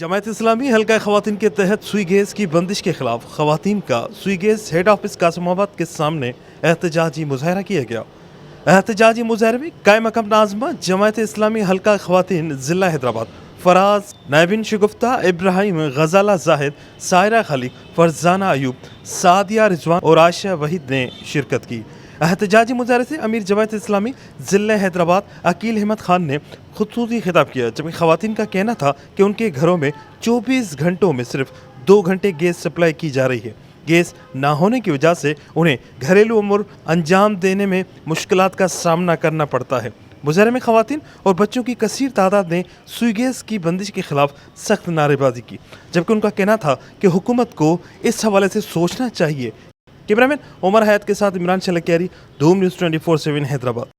जमायत इस्लामी हल्का ख़वातीन के तहत सुई गैस की बंदिश के खिलाफ ख़वातीन का सुई गैस हेड ऑफिस कासिमाबाद के सामने एहतजाजी मुजाहरा किया गया। एहतजाजी मुजाहरे में कायम मकम नाज़मा जमायत इस्लामी हल्का ख़वातीन ज़िला हैदराबाद फराज नायबिन शगुफ्ता इब्राहिम गजाला जाहिद सायरा खलीक फरजाना अयूब सादिया रिजवान और आयशा वहीद ने शिरकत की। एहतजाजी मुजाहरे से अमीर जमायत इस्लामी ज़िला हैदराबाद अकील अहमद खान ने खुसूसी खिताब किया, जबकि ख़वातीन का कहना था कि उनके घरों में 24 घंटों में सिर्फ 2 घंटे गैस सप्लाई की जा रही है। गैस ना होने की वजह से उन्हें घरेलू उमूर अंजाम देने में मुश्किलात का सामना करना पड़ता है। मुजाहरे में ख़वातीन और बच्चों की कसीर तादाद ने सुई गैस की बंदिश के खिलाफ सख्त नारेबाजी की, जबकि उनका कहना था कि हुकूमत को इस हवाले से सोचना चाहिए। कैमरामैन उमर हयात के साथ इमरान शलकियारी, धूम न्यूज़ 24/7 हैदराबाद।